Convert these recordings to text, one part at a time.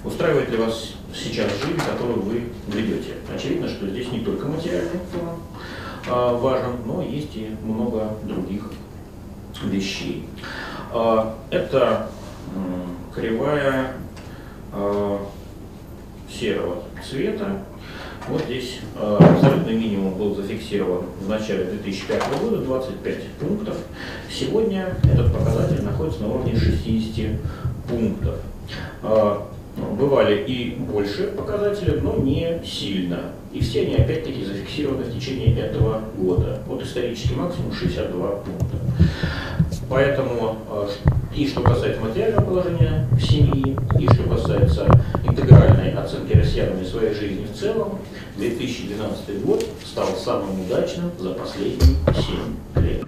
Устраивает ли вас сейчас жизнь, которую вы ведете? Очевидно, что здесь не только материальный план важен, но есть и много других вещей. Это кривая серого цвета. Вот здесь абсолютный минимум был зафиксирован в начале 2005 года, 25 пунктов. Сегодня этот показатель находится на уровне 60 пунктов. Бывали и больше показателей, но не сильно. И все они опять-таки зафиксированы в течение этого года. Вот исторический максимум 62 пункта. Поэтому и что касается материального положения семьи, и что касается интегральной оценки россиянами своей жизни в целом, 2012 год стал самым удачным за последние 7 лет.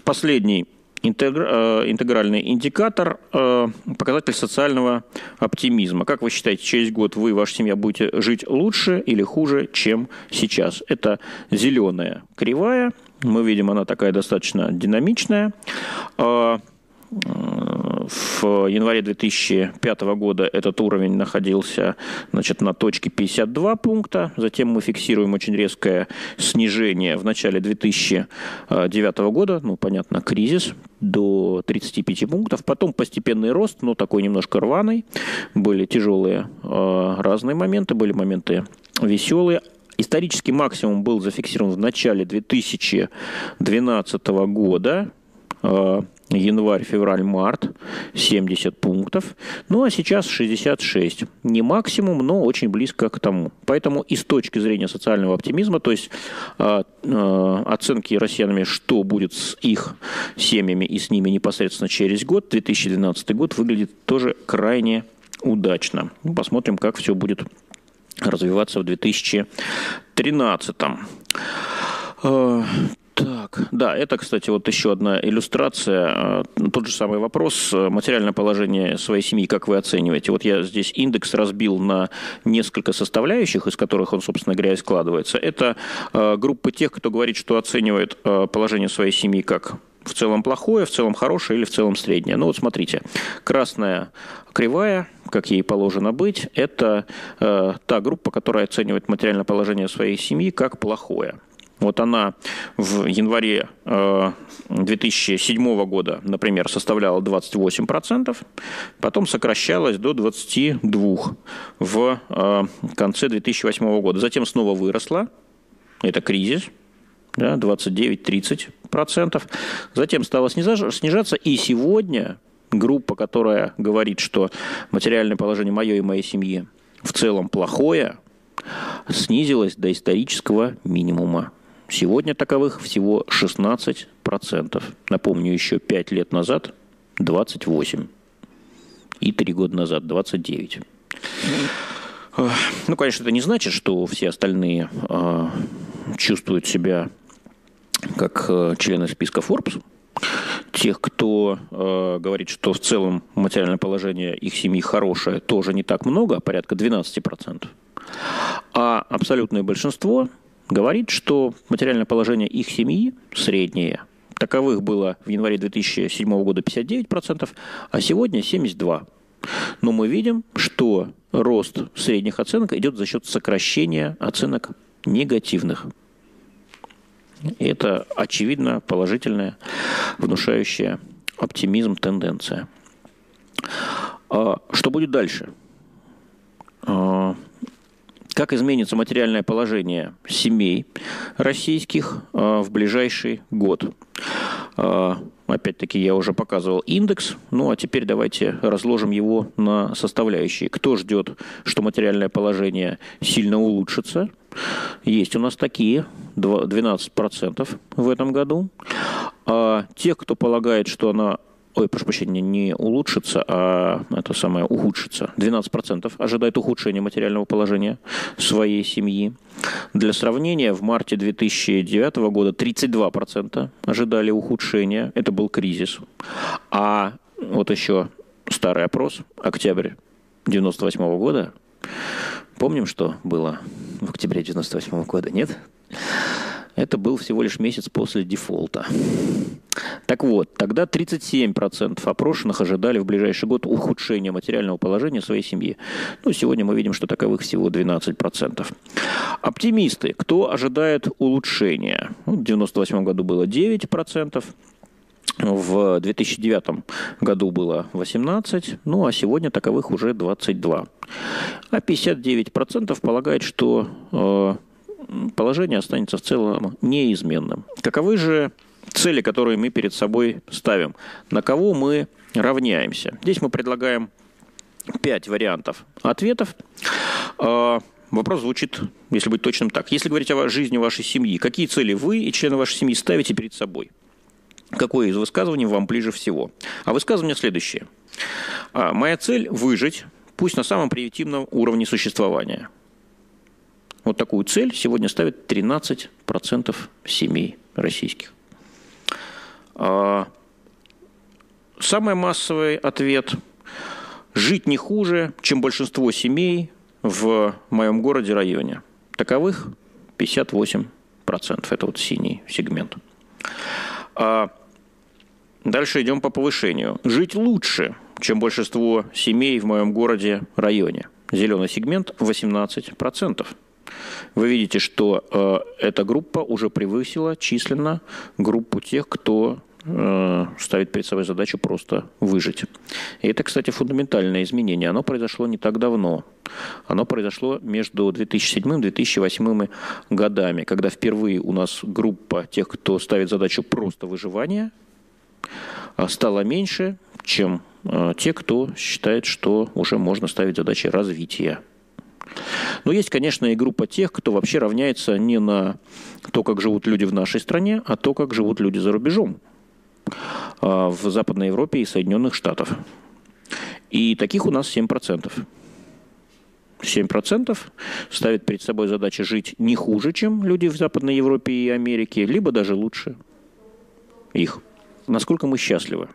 Последний интегральный индикатор – показатель социального оптимизма. Как вы считаете, через год вы и ваша семья будете жить лучше или хуже, чем сейчас? Это зеленая кривая. Мы видим, она такая достаточно динамичная. В январе 2005 года этот уровень находился, на точке 52 пункта. Затем мы фиксируем очень резкое снижение в начале 2009 года. Понятно, кризис, до 35 пунктов. Потом постепенный рост, такой немножко рваный. Были тяжелые разные моменты, были моменты веселые. Исторический максимум был зафиксирован в начале 2012 года. Январь, февраль, март, 70 пунктов. А сейчас 66. Не максимум, но очень близко к тому. Поэтому и с точки зрения социального оптимизма, то есть оценки россиянами, что будет с их семьями и с ними непосредственно через год, 2012 год выглядит тоже крайне удачно. Посмотрим, как все будет развиваться в 2013. Так, да, это, кстати, еще одна иллюстрация. Тот же самый вопрос. Материальное положение своей семьи, как вы оцениваете? Я здесь индекс разбил на несколько составляющих, из которых он, собственно говоря, и складывается. Это группа тех, кто говорит, что оценивает положение своей семьи как в целом плохое, в целом хорошее или в целом среднее. Смотрите, красная кривая, как ей положено быть, это та группа, которая оценивает материальное положение своей семьи как плохое. Она в январе 2007 года, например, составляла 28%, потом сокращалась до 22% в конце 2008 года. Затем снова выросла, это кризис, 29-30%. Затем стала снижаться, и сегодня группа, которая говорит, что материальное положение мое и моей семьи в целом плохое, снизилась до исторического минимума. Сегодня таковых всего 16%. Напомню, еще 5 лет назад 28%. И 3 года назад 29%. Конечно, это не значит, что все остальные чувствуют себя как члены списка Forbes. Тех, кто говорит, что в целом материальное положение их семьи хорошее, тоже не так много, порядка 12%. А абсолютное большинство говорит, что материальное положение их семьи среднее. Таковых было в январе 2007 года 59%, а сегодня 72%. Но мы видим, что рост средних оценок идет за счет сокращения оценок негативных. И это, очевидно, положительная, внушающая оптимизм тенденция. Что будет дальше? Как изменится материальное положение семей российских в ближайший год? Опять-таки, я уже показывал индекс, а теперь давайте разложим его на составляющие. Кто ждет, что материальное положение сильно улучшится? Есть у нас такие, 12% в этом году. Те, кто полагает, что она прошу прощения, не улучшится, а ухудшится. 12% ожидает ухудшения материального положения своей семьи. Для сравнения, в марте 2009 года 32% ожидали ухудшения. Это был кризис. А еще старый опрос, октябрь 1998 года. Помним, что было в октябре 1998 года, нет? Это был всего лишь месяц после дефолта. Так вот, тогда 37% опрошенных ожидали в ближайший год ухудшения материального положения своей семьи. Ну, сегодня мы видим, что таковых всего 12%. Оптимисты. Кто ожидает улучшения? В 1998 году было 9%. В 2009 году было 18%, ну а сегодня таковых уже 22%. А 59% полагает, что положение останется в целом неизменным. Каковы же цели, которые мы перед собой ставим? На кого мы равняемся? Здесь мы предлагаем 5 вариантов ответов. Вопрос звучит, если быть точным, так. Если говорить о жизни вашей семьи, какие цели вы и члены вашей семьи ставите перед собой? Какое из высказываний вам ближе всего? А высказывание следующее. Моя цель – выжить, пусть на самом примитивном уровне существования. Вот такую цель сегодня ставит 13% семей российских. Самый массовый ответ – жить не хуже, чем большинство семей в моем городе, районе. Таковых 58%. Это вот синий сегмент. Дальше идем по повышению. Жить лучше, чем большинство семей в моем городе, районе. Зеленый сегмент 18%. Вы видите, что эта группа уже превысила численно группу тех, кто ставит перед собой задачу просто выжить. И это, кстати, фундаментальное изменение. Оно произошло не так давно. Оно произошло между 2007 и 2008 годами, когда впервые у нас группа тех, кто ставит задачу просто выживания, стало меньше, чем те, кто считает, что уже можно ставить задачи развития. Но есть, конечно, и группа тех, кто вообще равняется не на то, как живут люди в нашей стране, а то, как живут люди за рубежом, в Западной Европе и Соединенных Штатах. И таких у нас 7%. 7% ставят перед собой задачу жить не хуже, чем люди в Западной Европе и Америке, либо даже лучше их. Насколько мы счастливы?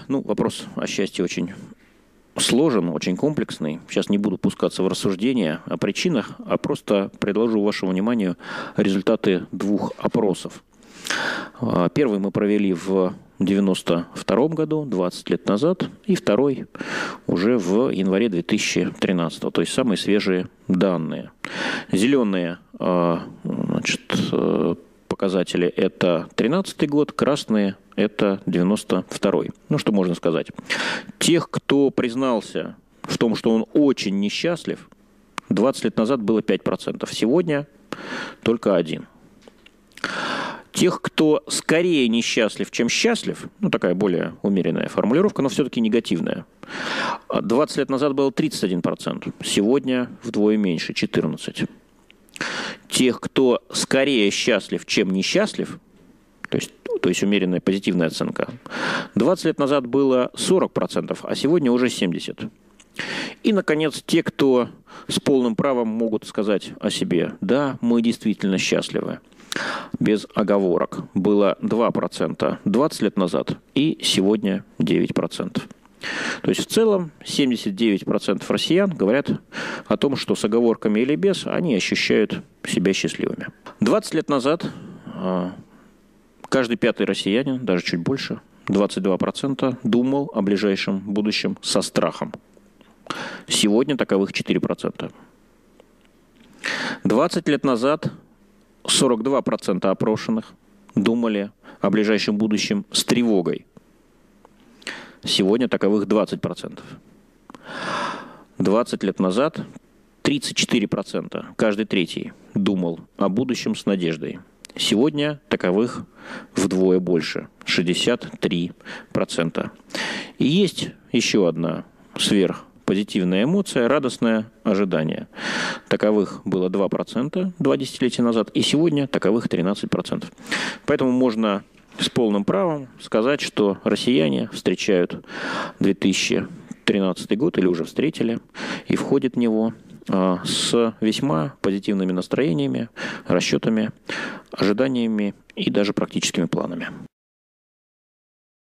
Ну, вопрос о счастье очень сложен, очень комплексный. Сейчас не буду пускаться в рассуждения о причинах, а просто предложу вашему вниманию результаты 2 опросов. Первый мы провели в 1992 году, 20 лет назад, и второй уже в январе 2013, то есть самые свежие данные. Зеленые показатели – это 13 год, красные – это 92-й. Ну, что можно сказать? Тех, кто признался в том, что он очень несчастлив, 20 лет назад было 5%, сегодня только 1%. Тех, кто скорее несчастлив, чем счастлив, ну, такая более умеренная формулировка, но все-таки негативная. 20 лет назад было 31%, сегодня вдвое меньше, 14%. Тех, кто скорее счастлив, чем несчастлив, то есть умеренная позитивная оценка, 20 лет назад было 40%, а сегодня уже 70%. И, наконец, те, кто с полным правом могут сказать о себе: да, мы действительно счастливы, без оговорок, было 2% 20 лет назад и сегодня 9%. То есть в целом 79% россиян говорят о том, что с оговорками или без они ощущают себя счастливыми. 20 лет назад каждый 5-й россиянин, даже чуть больше, 22%, думал о ближайшем будущем со страхом. Сегодня таковых 4%. 20 лет назад 42% опрошенных думали о ближайшем будущем с тревогой. Сегодня таковых 20%. 20 лет назад 34%, каждый 3-й, думал о будущем с надеждой. Сегодня таковых вдвое больше, 63%. И есть еще одна сверхпозитивная эмоция, радостное ожидание. Таковых было 2% 2 десятилетия назад, и сегодня таковых 13%. Поэтому можно с полным правом сказать, что россияне встречают 2013 год, или уже встретили, и входят в него с весьма позитивными настроениями, расчетами, ожиданиями и даже практическими планами.